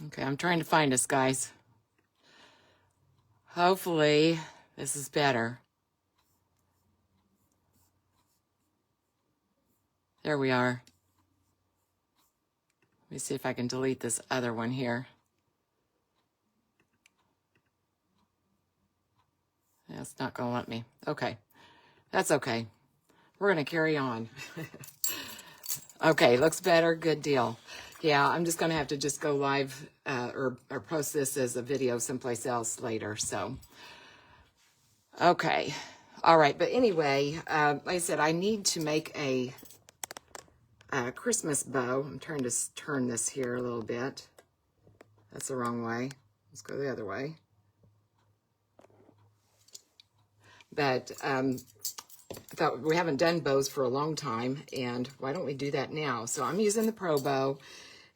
Okay, I'm trying to find us, guys. Hopefully, this is better. There we are. Let me see if I can delete this other one here. Yeah, it's not going to let me. Okay, that's okay. We're going to carry on. Okay, looks better. Good deal. Yeah, I'm just going to have to just go live or post this as a video someplace else later. So, okay. All right. But anyway, like I said, I need to make a Christmas bow. I'm trying to turn this here a little bit. That's the wrong way. Let's go the other way. But I thought we haven't done bows for a long time, and why don't we do that now? So I'm using the Pro Bow,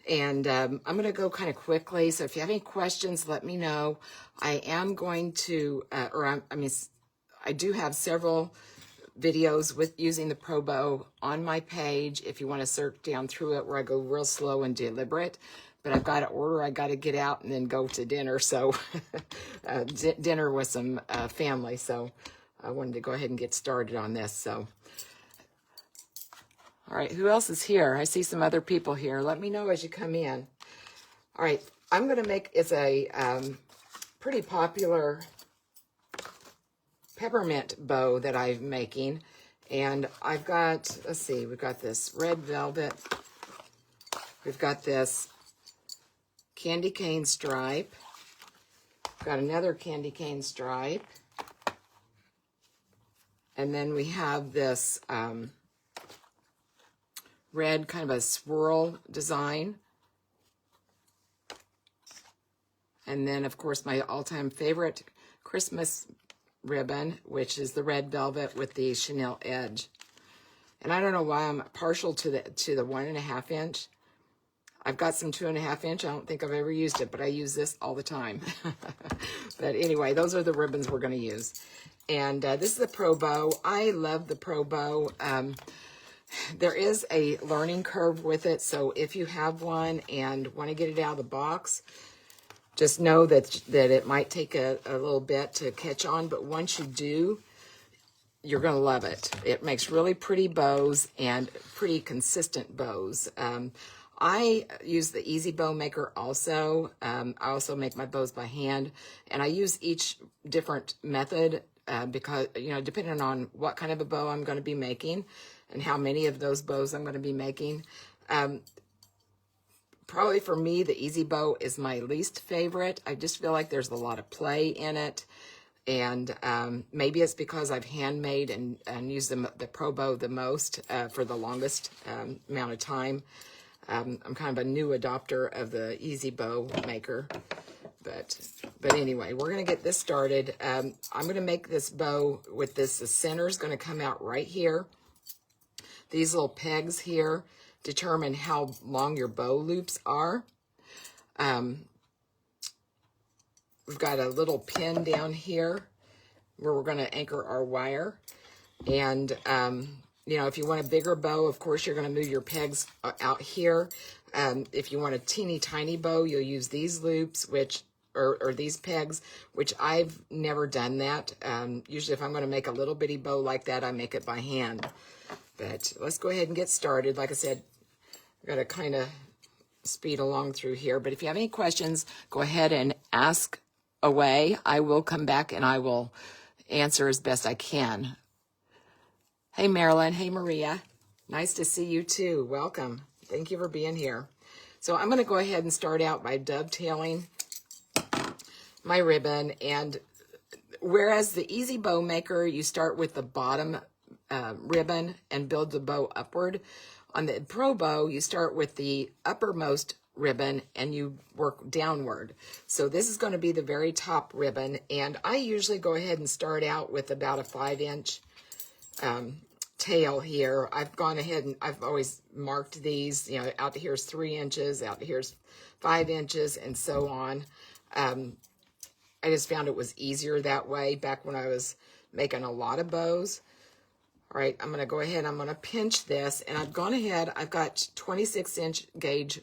and I'm going to go kind of quickly. So if you have any questions, let me know. I am going to, I do have several videos with using the Pro Bow on my page if you want to search down through it, where I go real slow and deliberate. But I've got to order, I got to get out and then go to dinner. So dinner with some family. So I wanted to go ahead and get started on this. So, all right, who else is here? I see some other people here. Let me know as you come in. All right, I'm going to make, it's a pretty popular peppermint bow that I'm making. And I've got, let's see, we've got this red velvet. We've got this candy cane stripe. We've got another candy cane stripe. And then we have this red kind of a swirl design. And then, of course, my all-time favorite Christmas ribbon, which is the red velvet with the chenille edge. And I don't know why I'm partial to the 1.5 inch. I've got some 2.5 inch. I don't think I've ever used it, but I use this all the time. But anyway, those are the ribbons we're going to use. And this is the Pro Bow. I love the Pro Bow. There is a learning curve with it, so if you have one and want to get it out of the box, just know that it might take a little bit to catch on, but once you do, you're going to love it. It makes really pretty bows and pretty consistent bows. I use the Easy Bow Maker also. I also make my bows by hand, and I use each different method because, you know, depending on what kind of a bow I'm going to be making and how many of those bows I'm going to be making. Probably for me, the Easy Bow is my least favorite. I just feel like there's a lot of play in it. And maybe it's because I've handmade and used the Pro Bow the most for the longest amount of time. I'm kind of a new adopter of the Easy Bow Maker. But anyway, we're going to get this started. I'm going to make this bow with this. The center is going to come out right here. These little pegs here determine how long your bow loops are. We've got a little pin down here where we're going to anchor our wire. And, you know, if you want a bigger bow, of course, you're going to move your pegs out here. If you want a teeny tiny bow, you'll use these loops, or these pegs, which I've never done that. Usually if I'm going to make a little bitty bow like that, I make it by hand. But let's go ahead and get started. Like I said, I've got to kind of speed along through here. But if you have any questions, go ahead and ask away. I will come back and I will answer as best I can. Hey, Marilyn. Hey, Maria. Nice to see you too. Welcome. Thank you for being here. So I'm going to go ahead and start out by dovetailing my ribbon. And whereas the Easy Bow Maker, you start with the bottom ribbon and build the bow upward. On the Pro Bow, you start with the uppermost ribbon and you work downward. So this is going to be the very top ribbon, and I usually go ahead and start out with about a 5-inch tail here. I've gone ahead and I've always marked these, you know, out to here's 3 inches, out to here's 5 inches, and so on. I just found it was easier that way back when I was making a lot of bows. All right, I'm going to go ahead, I'm going to pinch this, and I've gone ahead, I've got 26 gauge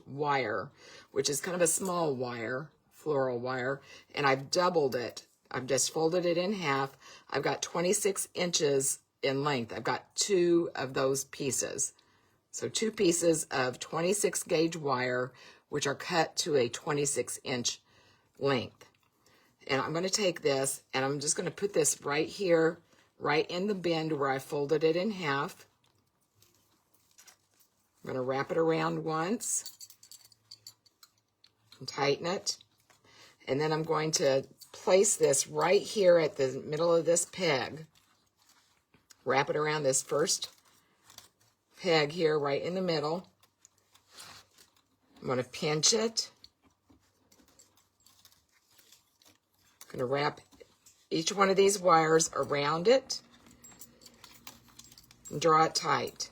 wire, which is kind of a small wire, floral wire, and I've doubled it. I've just folded it in half. I've got 26 inches in length. I've got 2 of those pieces. So 2 pieces of 26 gauge wire, which are cut to a 26-inch length. And I'm going to take this, and I'm just going to put this right here, right in the bend where I folded it in half. I'm going to wrap it around once and tighten it. And then I'm going to place this right here at the middle of this peg. Wrap it around this first peg here, right in the middle. I'm going to pinch it. I'm going to wrap each one of these wires around it and draw it tight.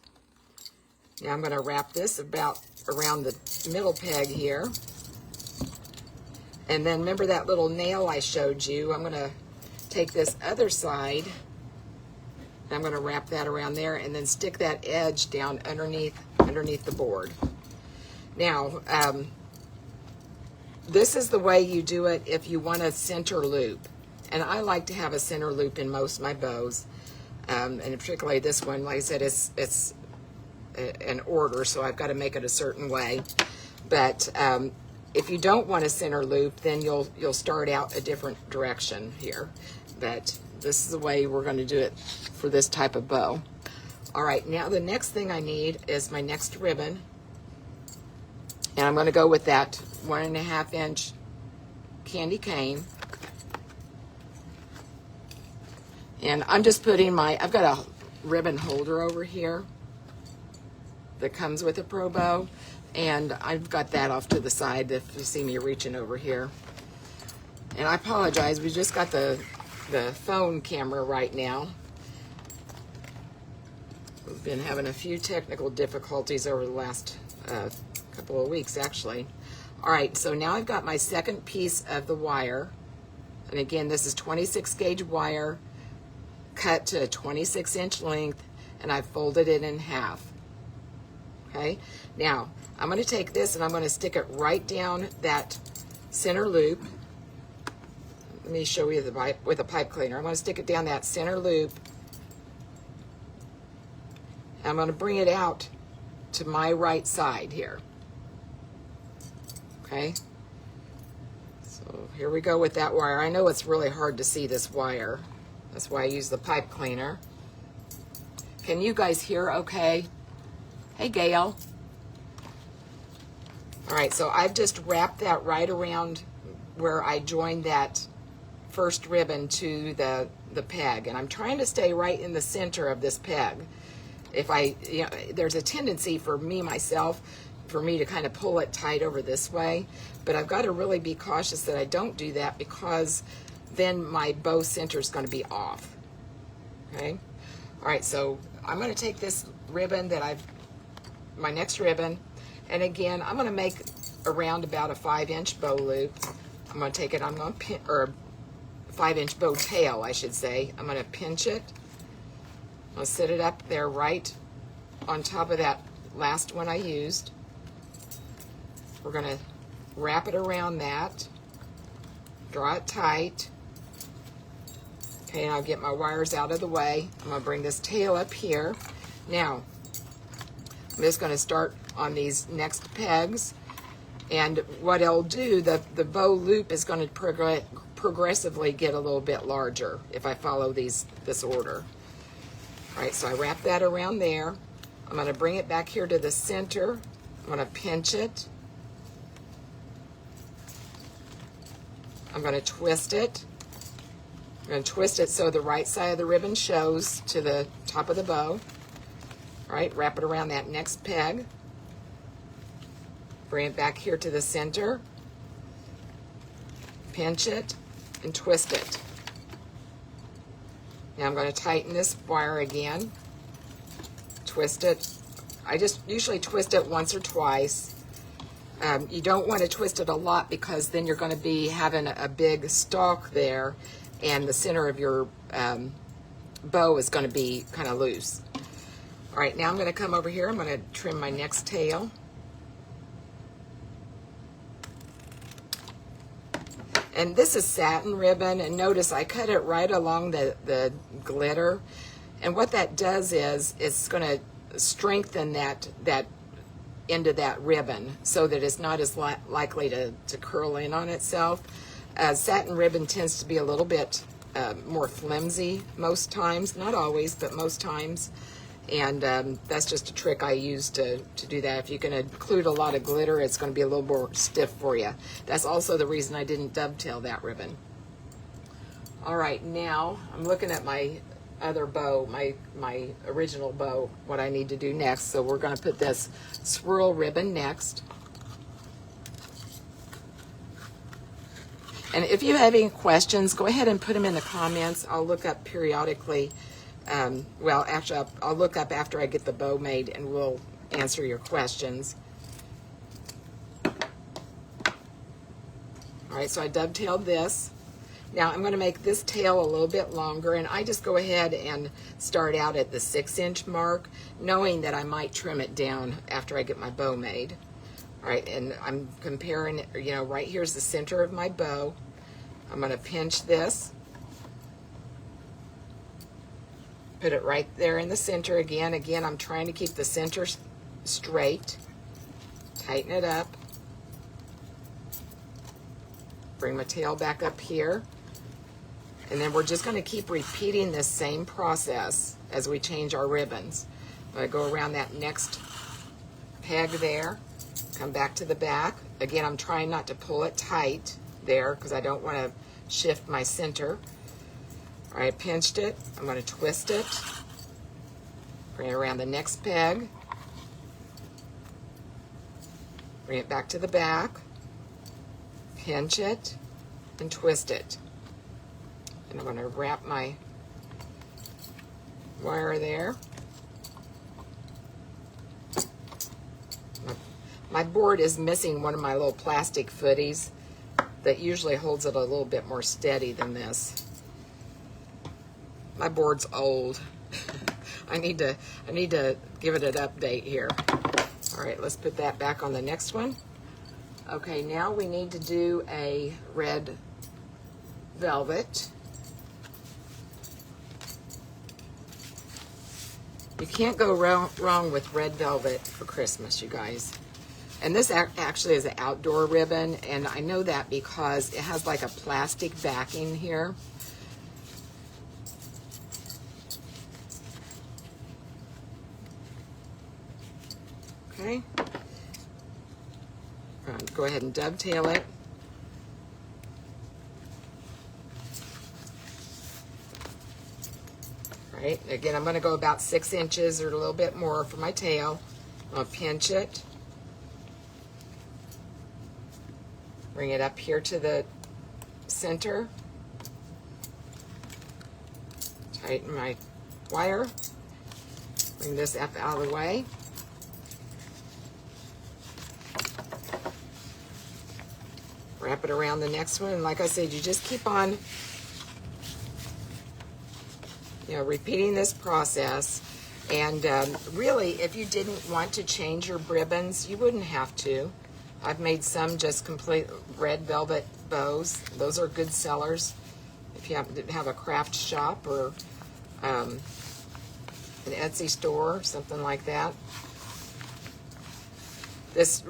Now I'm going to wrap this about around the middle peg here. And then remember that little nail I showed you? I'm going to take this other side, and I'm going to wrap that around there and then stick that edge down underneath the board. Now, this is the way you do it if you want a center loop. And I like to have a center loop in most of my bows. And particularly this one, like I said, it's an order, so I've got to make it a certain way. But if you don't want a center loop, then you'll start out a different direction here. But this is the way we're going to do it for this type of bow. All right, now the next thing I need is my next ribbon. And I'm going to go with that 1.5 inch candy cane. And I'm just putting I've got a ribbon holder over here that comes with a Pro Bow. And I've got that off to the side if you see me reaching over here. And I apologize, we just got the phone camera right now. We've been having a few technical difficulties over the last couple of weeks, actually. All right, so now I've got my second piece of the wire. And again, this is 26 gauge wire cut to a 26-inch length, and I've folded it in half. Okay, now I'm going to take this and I'm going to stick it right down that center loop. Let me show you with a pipe cleaner. I'm going to stick it down that center loop. I'm going to bring it out to my right side here. Okay, so here we go with that wire. I know it's really hard to see this wire. That's why I use the pipe cleaner. Can you guys hear okay? Hey, Gail. All right, so I've just wrapped that right around where I joined that first ribbon to the peg, and I'm trying to stay right in the center of this peg. If there's a tendency for me to kind of pull it tight over this way, but I've got to really be cautious that I don't do that, because then my bow center is going to be off. Okay. All right, so I'm going to take this ribbon my next ribbon, and again, I'm going to make around about a 5-inch bow loop. I'm going to take it, I'm going to pin, or 5-inch bow tail, I should say. I'm going to pinch it. I'm going to sit it up there right on top of that last one I used. We're going to wrap it around that, draw it tight. Okay, and I'll get my wires out of the way. I'm going to bring this tail up here. Now, I'm just going to start on these next pegs, and what I'll do, the bow loop is going to progressively get a little bit larger if I follow this order. All right, so I wrap that around there. I'm going to bring it back here to the center. I'm going to pinch it. I'm going to twist it. I'm going to twist it so the right side of the ribbon shows to the top of the bow. All right, wrap it around that next peg. Bring it back here to the center. Pinch it and twist it. Now I'm going to tighten this wire again. Twist it. I just usually twist it once or twice. You don't want to twist it a lot, because then you're going to be having a big stalk there, and the center of your bow is going to be kind of loose. All right, now I'm going to come over here. I'm going to trim my next tail. And this is satin ribbon, and notice I cut it right along the glitter. And what that does is it's going to strengthen that end of that ribbon so that it's not as likely to curl in on itself. Satin ribbon tends to be a little bit more flimsy most times, not always, but most times. And that's just a trick I use to do that. If you can include a lot of glitter, it's going to be a little more stiff for you. That's also the reason I didn't dovetail that ribbon. All right, now I'm looking at my other bow, my original bow, what I need to do next. So we're going to put this swirl ribbon next. And if you have any questions, go ahead and put them in the comments. I'll look up periodically. Well, actually, I'll look up after I get the bow made, and we'll answer your questions. All right, so I dovetailed this. Now I'm going to make this tail a little bit longer, and I just go ahead and start out at the 6-inch mark, knowing that I might trim it down after I get my bow made. All right, and I'm comparing, you know, right here's the center of my bow. I'm going to pinch this. Put it right there in the center again. Again, I'm trying to keep the center straight. Tighten it up. Bring my tail back up here. And then we're just going to keep repeating this same process as we change our ribbons. I'm going to go around that next peg there. Come back to the back. Again, I'm trying not to pull it tight there because I don't want to shift my center. All right, pinched it. I'm going to twist it. Bring it around the next peg. Bring it back to the back. Pinch it and twist it. And I'm going to wrap my wire there. My board is missing one of my little plastic footies that usually holds it a little bit more steady than this. My board's old. I need to give it an update here. All right, let's put that back on the next one. Okay, now we need to do a red velvet. You can't go wrong with red velvet for Christmas, you guys. And this actually is an outdoor ribbon, and I know that because it has like a plastic backing here. Okay. Go ahead and dovetail it. All right, again, I'm going to go about 6 inches or a little bit more for my tail. I'll pinch it. Bring it up here to the center. Tighten my wire. Bring this up out of the way. Wrap it around the next one, and like I said, you just keep on, you know, repeating this process. And really, if you didn't want to change your ribbons, you wouldn't have to. I've made some just complete red velvet bows. Those are good sellers if you happen to have a craft shop or an Etsy store, something like that. This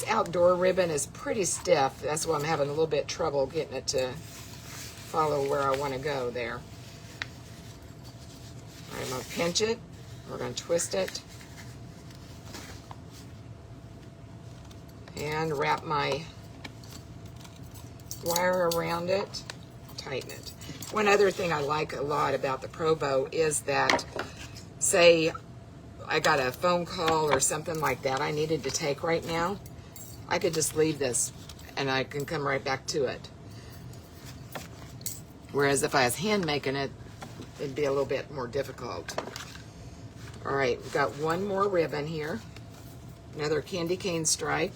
outdoor ribbon is pretty stiff. That's why I'm having a little bit trouble getting it to follow where I want to go there. All right, I'm going to pinch it. We're going to twist it. And wrap my wire around it. Tighten it. One other thing I like a lot about the Pro Bow is that, say I got a phone call or something like that I needed to take right now, I could just leave this and I can come right back to it. Whereas if I was hand making it, it'd be a little bit more difficult. All right, we've got one more ribbon here. Another candy cane stripe.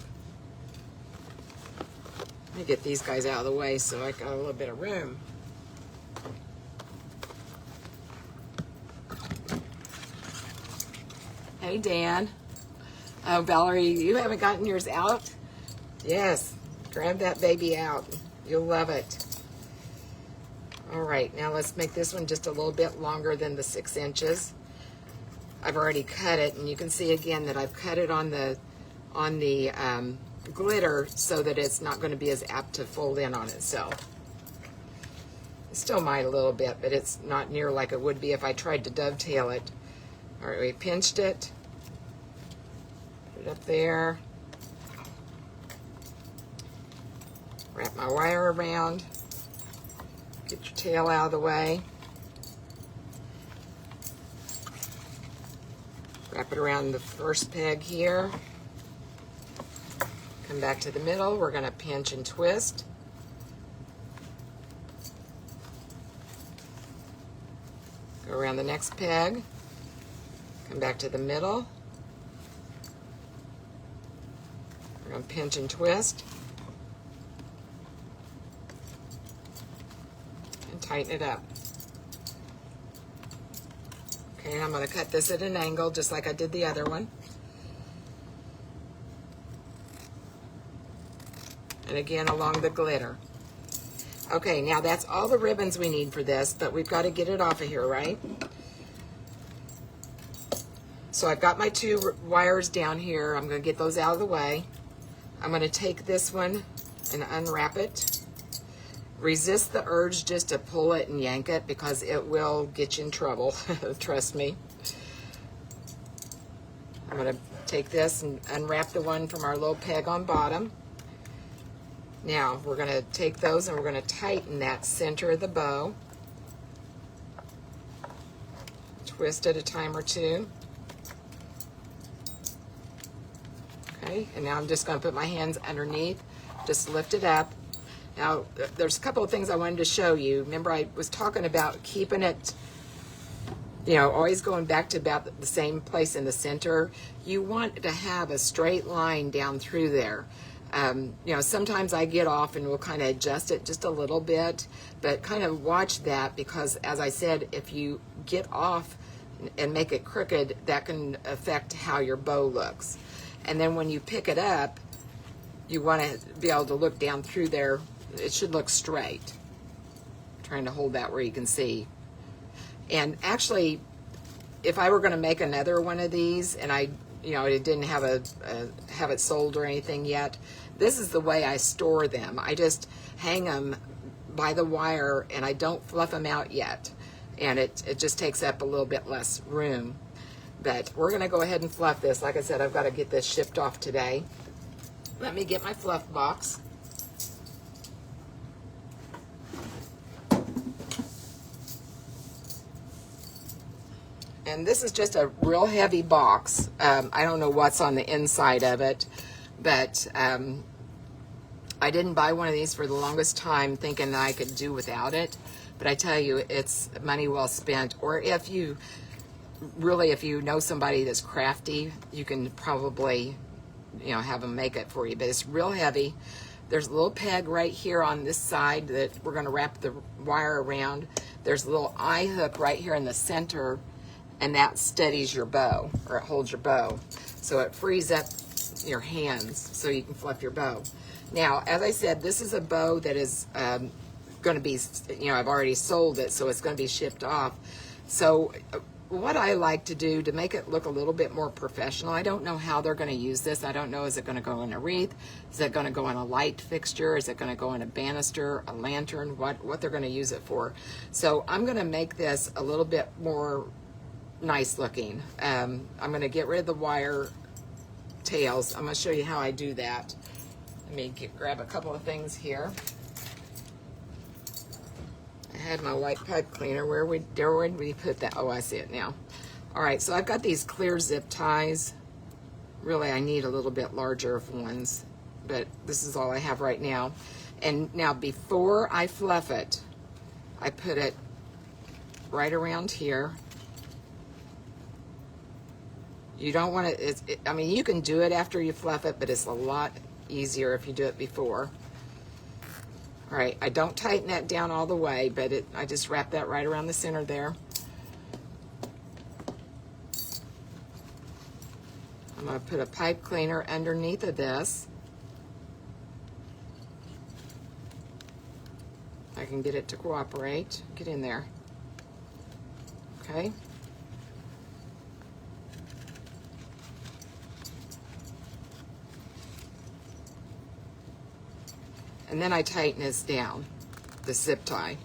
Let me get these guys out of the way so I got a little bit of room. Hey, Dan. Oh, Valerie, you haven't gotten yours out? Yes, grab that baby out. You'll love it. All right, now let's make this one just a little bit longer than the 6 inches. I've already cut it, and you can see again that I've cut it on the glitter so that it's not going to be as apt to fold in on itself. It still might a little bit, but it's not near like it would be if I tried to dovetail it. All right, we pinched it. Put it up there. Wrap my wire around. Get your tail out of the way. Wrap it around the first peg here. Come back to the middle. We're going to pinch and twist. Go around the next peg. Come back to the middle. We're going to pinch and twist. And tighten it up. Okay, I'm going to cut this at an angle just like I did the other one. And again along the glitter. Okay, now that's all the ribbons we need for this, but we've got to get it off of here, right? So I've got my 2 wires down here. I'm going to get those out of the way. I'm going to take this one and unwrap it. Resist the urge just to pull it and yank it because it will get you in trouble, trust me. I'm going to take this and unwrap the one from our low peg on bottom. Now we're going to take those and we're going to tighten that center of the bow. Twist it a time or 2. Okay, and now I'm just going to put my hands underneath, just lift it up. Now, there's a couple of things I wanted to show you. Remember, I was talking about keeping it, you know, always going back to about the same place in the center. You want to have a straight line down through there. You know, sometimes I get off and we'll kind of adjust it just a little bit, but kind of watch that because, as I said, if you get off and make it crooked, that can affect how your bow looks. And then when you pick it up, you want to be able to look down through there. It should look straight. I'm trying to hold that where you can see. And actually, if I were going to make another one of these, and I, you know, it didn't have have it sold or anything yet, this is the way I store them. I just hang them by the wire, and I don't fluff them out yet. And it just takes up a little bit less room. But we're going to go ahead and fluff this. Like I said, I've got to get this shipped off today. Let me get my fluff box. And this is just a real heavy box. I don't know what's on the inside of it, but I didn't buy one of these for the longest time thinking that I could do without it. But I tell you, it's money well spent. Or if you know somebody that's crafty, you can probably, you know, have them make it for you. But it's real heavy. There's a little peg right here on this side that we're going to wrap the wire around. There's a little eye hook right here in the center, and that steadies your bow, or it holds your bow. So it frees up your hands so you can fluff your bow. Now, as I said, this is a bow that is going to be, you know, I've already sold it, so it's going to be shipped off. So what I like to do to make it look a little bit more professional, I don't know how they're going to use this. I don't know, is it going to go in a wreath? Is it going to go on a light fixture? Is it going to go in a banister, a lantern? What they're going to use it for. So I'm going to make this a little bit more nice looking. I'm going to get rid of the wire tails. I'm going to show you how I do that. Let me grab a couple of things here. I had my white pipe cleaner. Where would we put that? Oh, I see it now. All right, so I've got these clear zip ties. Really, I need a little bit larger ones, but this is all I have right now. And now before I fluff it, I put it right around here. You don't want to, I mean, you can do it after you fluff it, but it's a lot easier if you do it before. All right, I don't tighten that down all the way, but I just wrap that right around the center there. going to put a pipe cleaner underneath of this. I can get it to cooperate. Get in there. Okay. And then I tighten this down, the zip tie.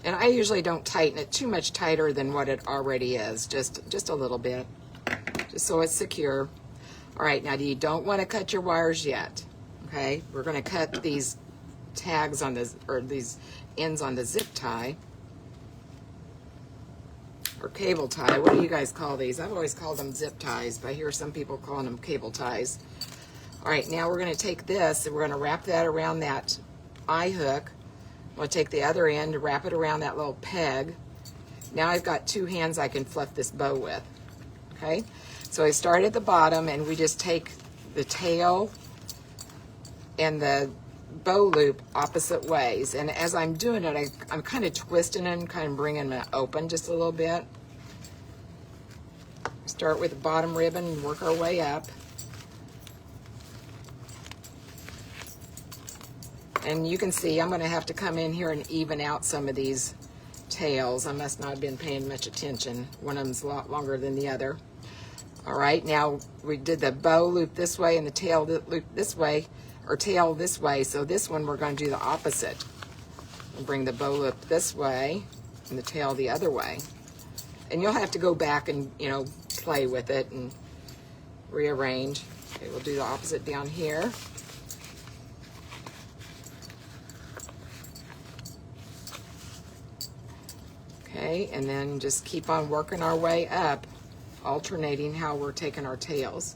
And I usually don't tighten it too much tighter than what it already is, just a little bit, just so it's secure. All right, now you don't want to cut your wires yet, okay? We're going to cut these tags on this, or these ends on the zip tie, or cable tie. What do you guys call these? I've always called them zip ties, but I hear some people calling them cable ties. All right, now we're going to take this and we're going to wrap that around that eye hook. We'll take the other end, wrap it around that little peg. Now I've got two hands I can fluff this bow with, okay? So I start at the bottom and we just take the tail and the bow loop opposite ways. And as I'm doing it, I'm kind of twisting it and kind of bringing it open just a little bit. Start with the bottom ribbon and work our way up. And you can see I'm going to have to come in here and even out some of these tails. I must not have been paying much attention. One of them's a lot longer than the other. All right, now we did the bow loop this way and the tail loop this way, or tail this way. So this one we're going to do the opposite. We'll bring the bow loop this way and the tail the other way. And you'll have to go back and, you know, play with it and rearrange. Okay, we'll do the opposite down here. Okay, and then just keep on working our way up, alternating how we're taking our tails.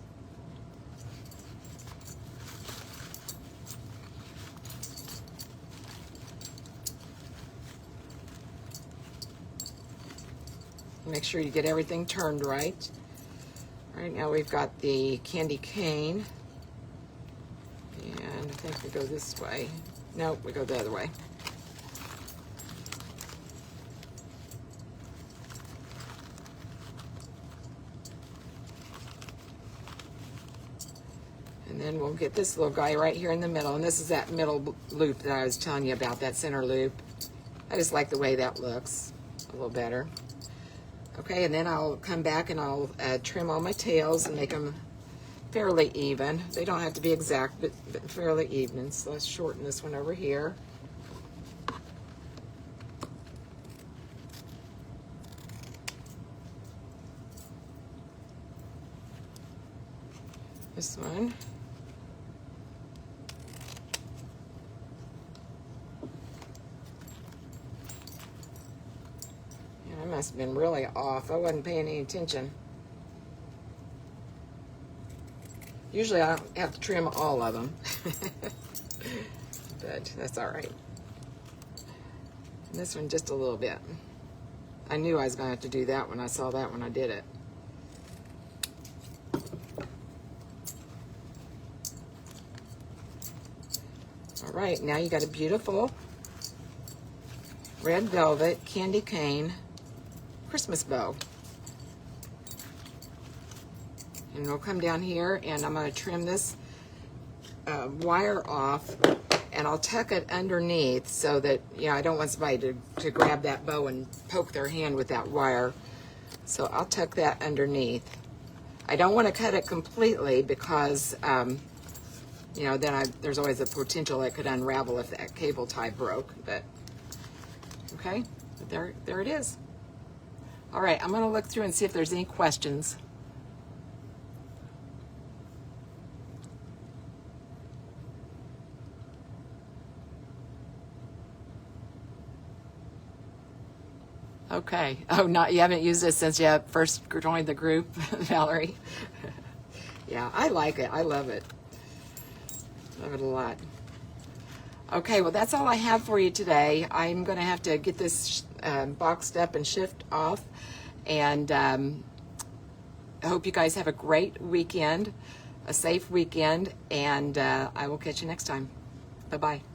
Make sure you get everything turned right. Right now we've got the candy cane, and I think we go this way. Nope, we go the other way. And then we'll get this little guy right here in the middle, and this is that middle loop that I was telling you about, that center loop. I just like the way that looks a little better. Okay, and then I'll come back and I'll trim all my tails and make them fairly even. They don't have to be exact, but fairly even. So let's shorten this one over here. This one. I must have been really off. I wasn't paying any attention. Usually I don't have to trim all of them, but that's all right. And this one just a little bit. I knew I was going to have to do that when I saw that when I did it. All right, now you got a beautiful red velvet candy cane Christmas bow. And we'll come down here and I'm going to trim this wire off, and I'll tuck it underneath so that, you know, I don't want somebody to grab that bow and poke their hand with that wire. So I'll tuck that underneath. I don't want to cut it completely because, you know, then there's always a potential it could unravel if that cable tie broke. But okay, but there it is. All right, I'm going to look through and see if there's any questions. Okay. Oh, you haven't used it since you first joined the group, Valerie? Yeah, I like it. I love it. Love it a lot. Okay, well, that's all I have for you today. I'm going to have to get this boxed up and shipped off. And I hope you guys have a great weekend, a safe weekend, and I will catch you next time. Bye-bye.